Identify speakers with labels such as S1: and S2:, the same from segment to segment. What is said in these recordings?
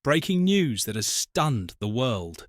S1: breaking news that has stunned the world.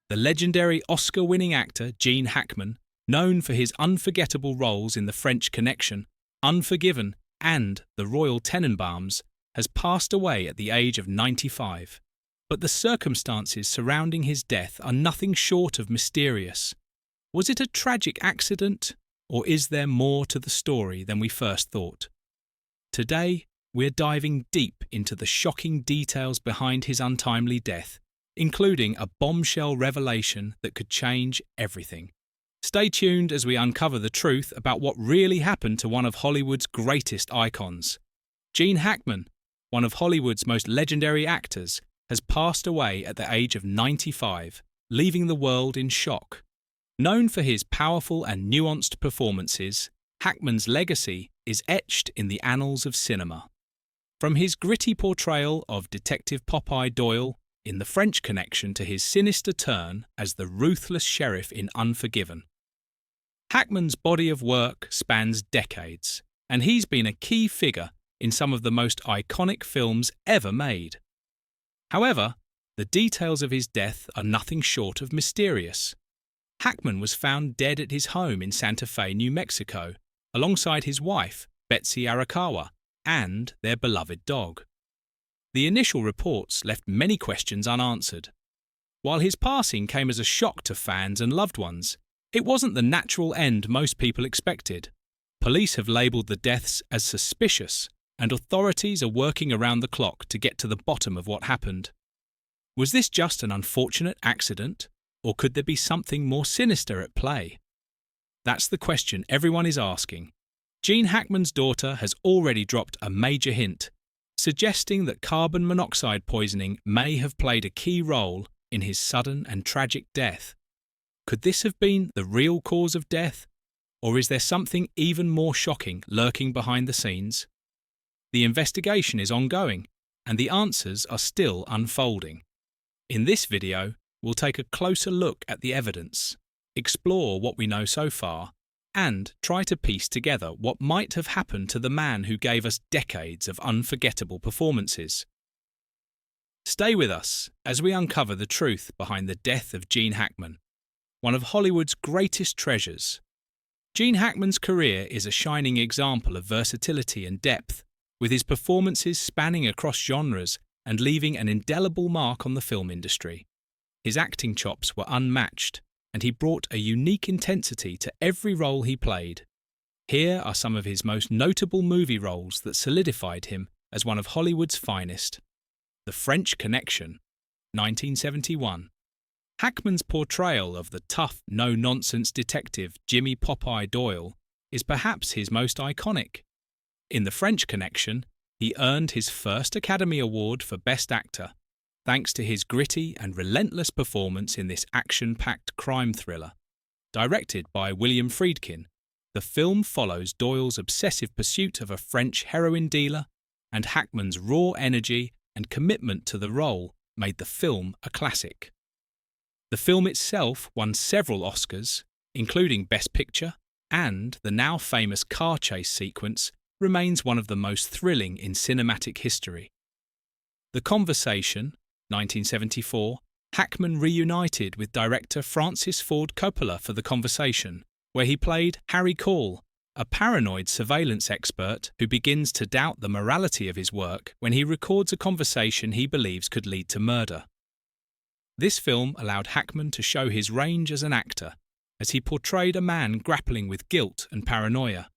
S1: The legendary Oscar-winning actor Gene Hackman, known for his unforgettable roles in The French Connection, Unforgiven, and The Royal Tenenbaums, has passed away at the age of 95. But the circumstances surrounding his death are nothing short of mysterious. Was it a tragic accident, or is there more to the story than we first thought? Today, we're diving deep into the shocking details behind his untimely death, including a bombshell revelation that could change everything. Stay tuned as we uncover the truth about what really happened to one of Hollywood's greatest icons. Gene Hackman, one of Hollywood's most legendary actors, has passed away at the age of 95, leaving the world in shock. Known for his powerful and nuanced performances, Hackman's legacy is etched in the annals of cinema. From his gritty portrayal of Detective Popeye Doyle in The French Connection to his sinister turn as the ruthless sheriff in Unforgiven. Hackman's body of work spans decades, and he's been a key figure in some of the most iconic films ever made. However, the details of his death are nothing short of mysterious. Hackman was found dead at his home in Santa Fe, New Mexico, alongside his wife, Betsy Arakawa, and their beloved dog. The initial reports left many questions unanswered. While his passing came as a shock to fans and loved ones, it wasn't the natural end most people expected. Police have labelled the deaths as suspicious, and authorities are working around the clock to get to the bottom of what happened. Was this just an unfortunate accident, or could there be something more sinister at play? That's the question everyone is asking. Gene Hackman's daughter has already dropped a major hint, suggesting that carbon monoxide poisoning may have played a key role in his sudden and tragic death. Could this have been the real cause of death, or is there something even more shocking lurking behind the scenes? The investigation is ongoing, and the answers are still unfolding. In this video, we'll take a closer look at the evidence, explore what we know so far, and try to piece together what might have happened to the man who gave us decades of unforgettable performances. Stay with us as we uncover the truth behind the death of Gene Hackman, one of Hollywood's greatest treasures. Gene Hackman's career is a shining example of versatility and depth, with his performances spanning across genres and leaving an indelible mark on the film industry. His acting chops were unmatched, and he brought a unique intensity to every role he played. Here are some of his most notable movie roles that solidified him as one of Hollywood's finest. The French Connection, 1971. Hackman's portrayal of the tough, no-nonsense detective Jimmy Popeye Doyle is perhaps his most iconic. In The French Connection, he earned his first Academy Award for Best Actor, thanks to his gritty and relentless performance in this action-packed crime thriller. Directed by William Friedkin, the film follows Doyle's obsessive pursuit of a French heroin dealer, and Hackman's raw energy and commitment to the role made the film a classic. The film itself won several Oscars, including Best Picture, and the now famous car chase sequence remains one of the most thrilling in cinematic history. The Conversation, 1974, Hackman reunited with director Francis Ford Coppola for The Conversation, where he played Harry Call, a paranoid surveillance expert who begins to doubt the morality of his work when he records a conversation he believes could lead to murder. This film allowed Hackman to show his range as an actor, as he portrayed a man grappling with guilt and paranoia.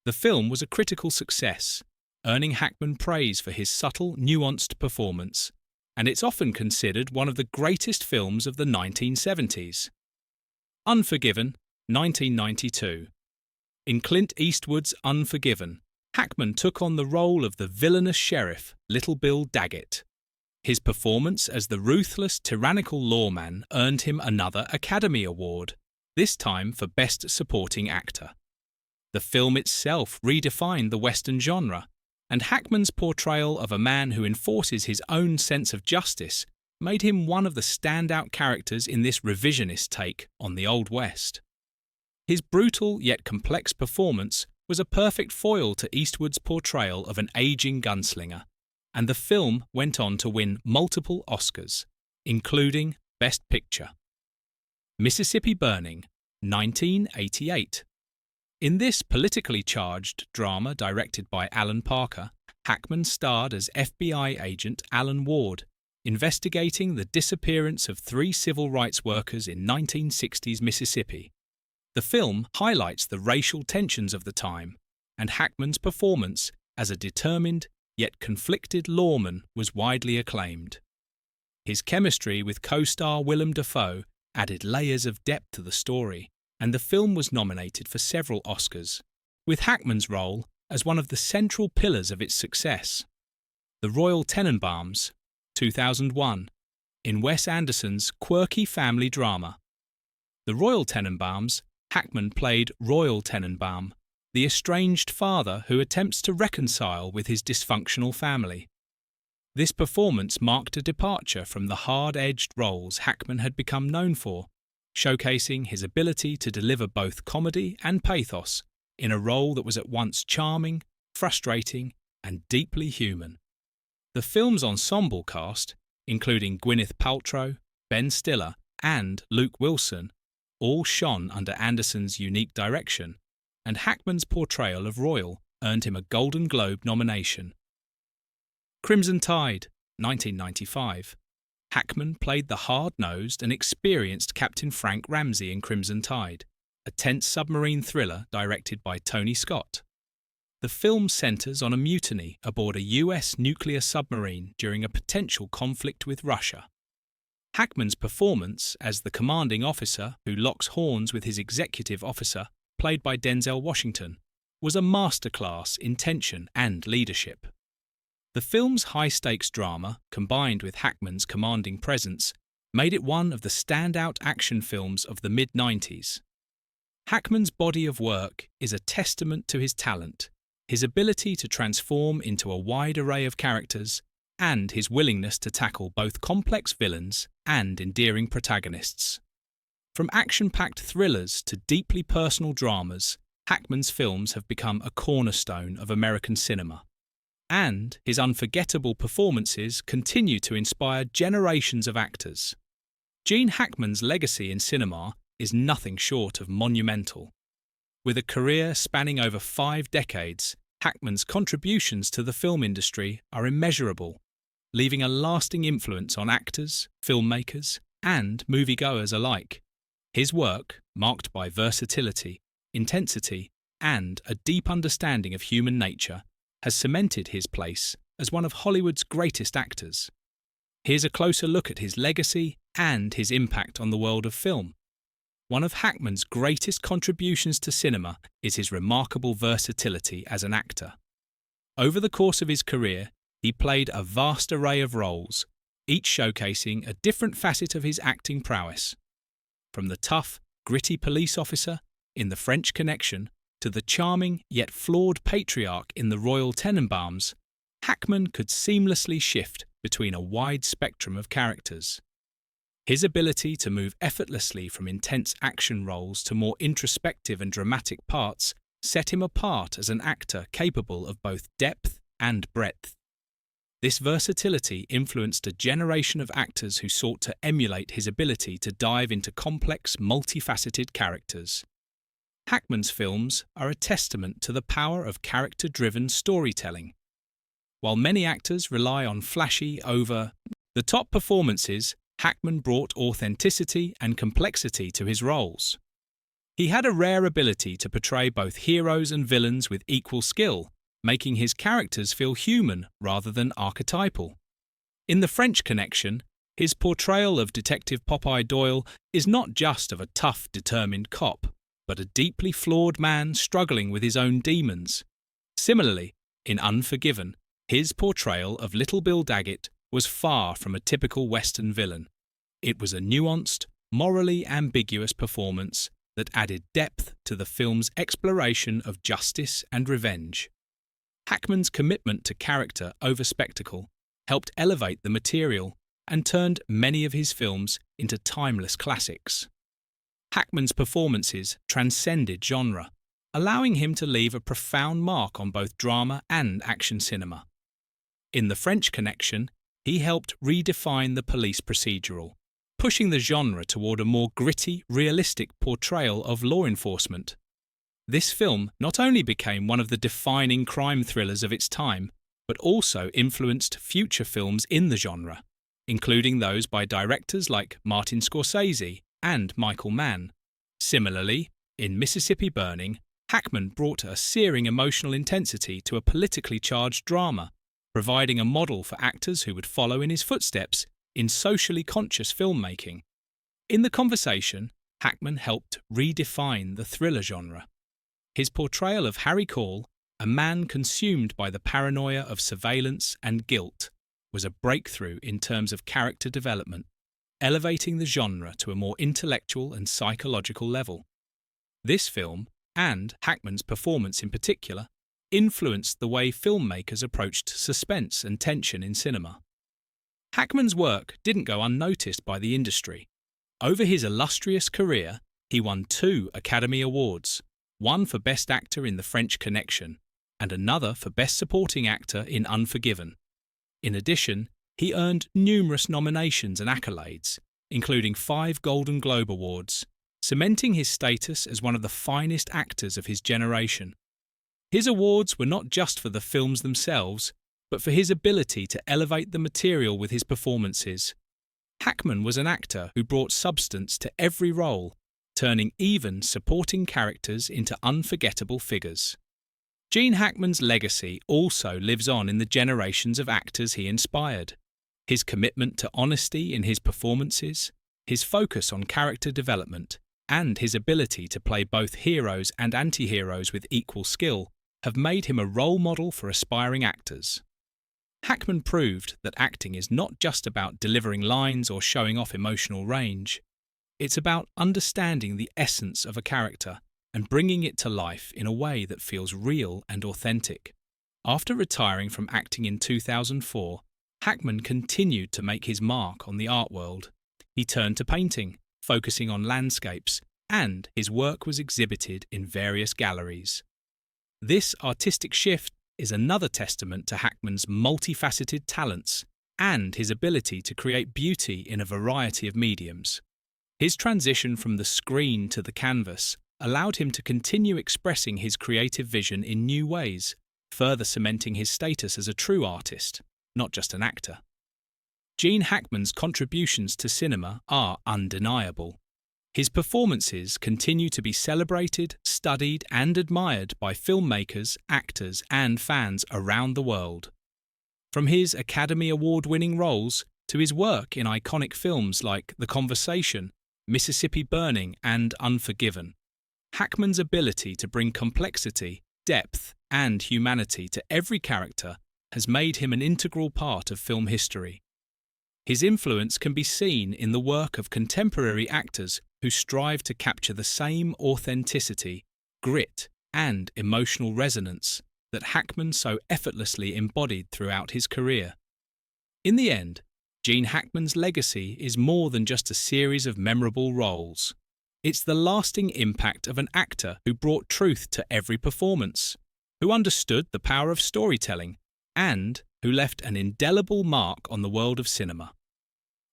S1: The film was a critical success, earning Hackman praise for his subtle, nuanced performance, and it's often considered one of the greatest films of the 1970s. Unforgiven, 1992. In Clint Eastwood's Unforgiven, Hackman took on the role of the villainous sheriff, Little Bill Daggett. His performance as the ruthless, tyrannical lawman earned him another Academy Award, this time for Best Supporting Actor. The film itself redefined the Western genre, and Hackman's portrayal of a man who enforces his own sense of justice made him one of the standout characters in this revisionist take on the Old West. His brutal yet complex performance was a perfect foil to Eastwood's portrayal of an aging gunslinger, and the film went on to win multiple Oscars, including Best Picture. Mississippi Burning, 1988. In this politically charged drama directed by Alan Parker, Hackman starred as FBI agent Alan Ward, investigating the disappearance of 3 civil rights workers in 1960s Mississippi. The film highlights the racial tensions of the time, and Hackman's performance as a determined yet conflicted lawman was widely acclaimed. His chemistry with co-star Willem Dafoe added layers of depth to the story, and the film was nominated for several Oscars, with Hackman's role as one of the central pillars of its success. The Royal Tenenbaums, 2001, in Wes Anderson's quirky family drama. The Royal Tenenbaums, Hackman played Royal Tenenbaum, the estranged father who attempts to reconcile with his dysfunctional family. This performance marked a departure from the hard-edged roles Hackman had become known for, showcasing his ability to deliver both comedy and pathos in a role that was at once charming, frustrating, and deeply human. The film's ensemble cast, including Gwyneth Paltrow, Ben Stiller, and Luke Wilson, all shone under Anderson's unique direction, and Hackman's portrayal of Royal earned him a Golden Globe nomination. Crimson Tide, 1995. Hackman played the hard-nosed and experienced Captain Frank Ramsey in Crimson Tide, a tense submarine thriller directed by Tony Scott. The film centers on a mutiny aboard a US nuclear submarine during a potential conflict with Russia. Hackman's performance as the commanding officer who locks horns with his executive officer, played by Denzel Washington, was a masterclass in tension and leadership. The film's high-stakes drama, combined with Hackman's commanding presence, made it one of the standout action films of the mid-90s. Hackman's body of work is a testament to his talent, his ability to transform into a wide array of characters, and his willingness to tackle both complex villains and endearing protagonists. From action-packed thrillers to deeply personal dramas, Hackman's films have become a cornerstone of American cinema. And his unforgettable performances continue to inspire generations of actors. Gene Hackman's legacy in cinema is nothing short of monumental. With a career spanning over 5 decades, Hackman's contributions to the film industry are immeasurable, leaving a lasting influence on actors, filmmakers, and moviegoers alike. His work, marked by versatility, intensity, and a deep understanding of human nature, has cemented his place as one of Hollywood's greatest actors. Here's a closer look at his legacy and his impact on the world of film. One of Hackman's greatest contributions to cinema is his remarkable versatility as an actor. Over the course of his career, he played a vast array of roles, each showcasing a different facet of his acting prowess. From the tough, gritty police officer in The French Connection to the charming yet flawed patriarch in The Royal Tenenbaums, Hackman could seamlessly shift between a wide spectrum of characters. His ability to move effortlessly from intense action roles to more introspective and dramatic parts set him apart as an actor capable of both depth and breadth. This versatility influenced a generation of actors who sought to emulate his ability to dive into complex, multifaceted characters. Hackman's films are a testament to the power of character-driven storytelling. While many actors rely on flashy, over-the-top performances, Hackman brought authenticity and complexity to his roles. He had a rare ability to portray both heroes and villains with equal skill, making his characters feel human rather than archetypal. In The French Connection, his portrayal of Detective Popeye Doyle is not just of a tough, determined cop, but a deeply flawed man struggling with his own demons. Similarly, in Unforgiven, his portrayal of Little Bill Daggett was far from a typical Western villain. It was a nuanced, morally ambiguous performance that added depth to the film's exploration of justice and revenge. Hackman's commitment to character over spectacle helped elevate the material and turned many of his films into timeless classics. Hackman's performances transcended genre, allowing him to leave a profound mark on both drama and action cinema. In The French Connection, he helped redefine the police procedural, pushing the genre toward a more gritty, realistic portrayal of law enforcement. This film not only became one of the defining crime thrillers of its time, but also influenced future films in the genre, including those by directors like Martin Scorsese and Michael Mann. Similarly, in Mississippi Burning, Hackman brought a searing emotional intensity to a politically charged drama, providing a model for actors who would follow in his footsteps in socially conscious filmmaking. In The Conversation, Hackman helped redefine the thriller genre. His portrayal of Harry Call, a man consumed by the paranoia of surveillance and guilt, was a breakthrough in terms of character development, elevating the genre to a more intellectual and psychological level. This film, and Hackman's performance in particular, influenced the way filmmakers approached suspense and tension in cinema. Hackman's work didn't go unnoticed by the industry. Over his illustrious career, he won 2 Academy Awards, one for Best Actor in The French Connection, and another for Best Supporting Actor in Unforgiven. In addition, he earned numerous nominations and accolades, including 5 Golden Globe Awards, cementing his status as one of the finest actors of his generation. His awards were not just for the films themselves, but for his ability to elevate the material with his performances. Hackman was an actor who brought substance to every role, turning even supporting characters into unforgettable figures. Gene Hackman's legacy also lives on in the generations of actors he inspired. His commitment to honesty in his performances, his focus on character development, and his ability to play both heroes and anti-heroes with equal skill have made him a role model for aspiring actors. Hackman proved that acting is not just about delivering lines or showing off emotional range. It's about understanding the essence of a character and bringing it to life in a way that feels real and authentic. After retiring from acting in 2004, Hackman continued to make his mark on the art world. He turned to painting, focusing on landscapes, and his work was exhibited in various galleries. This artistic shift is another testament to Hackman's multifaceted talents and his ability to create beauty in a variety of mediums. His transition from the screen to the canvas allowed him to continue expressing his creative vision in new ways, further cementing his status as a true artist, not just an actor. Gene Hackman's contributions to cinema are undeniable. His performances continue to be celebrated, studied, and admired by filmmakers, actors, and fans around the world. From his Academy Award-winning roles to his work in iconic films like The Conversation, Mississippi Burning, and Unforgiven, Hackman's ability to bring complexity, depth, and humanity to every character has made him an integral part of film history. His influence can be seen in the work of contemporary actors who strive to capture the same authenticity, grit, and emotional resonance that Hackman so effortlessly embodied throughout his career. In the end, Gene Hackman's legacy is more than just a series of memorable roles. It's the lasting impact of an actor who brought truth to every performance, who understood the power of storytelling, and who left an indelible mark on the world of cinema.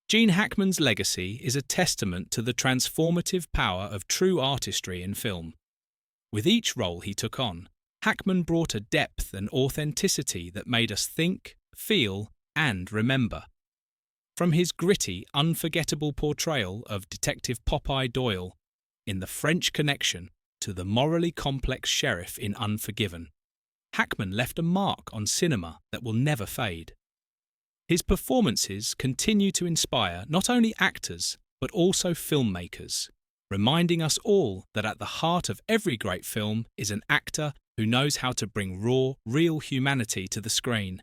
S1: Gene Hackman's legacy is a testament to the transformative power of true artistry in film. With each role he took on, Hackman brought a depth and authenticity that made us think, feel, and remember. From his gritty, unforgettable portrayal of Detective Popeye Doyle in The French Connection to the morally complex sheriff in Unforgiven, Hackman left a mark on cinema that will never fade. His performances continue to inspire not only actors, but also filmmakers, reminding us all that at the heart of every great film is an actor who knows how to bring raw, real humanity to the screen.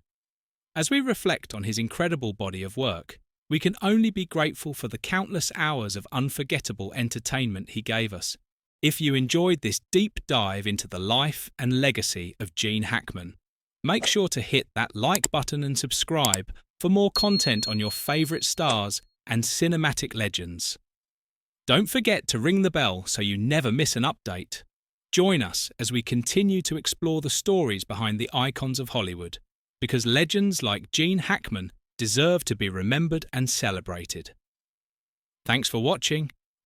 S1: As we reflect on his incredible body of work, we can only be grateful for the countless hours of unforgettable entertainment he gave us. If you enjoyed this deep dive into the life and legacy of Gene Hackman, make sure to hit that like button and subscribe for more content on your favourite stars and cinematic legends. Don't forget to ring the bell so you never miss an update. Join us as we continue to explore the stories behind the icons of Hollywood. because legends like Gene Hackman deserve to be remembered and celebrated. Thanks for watching.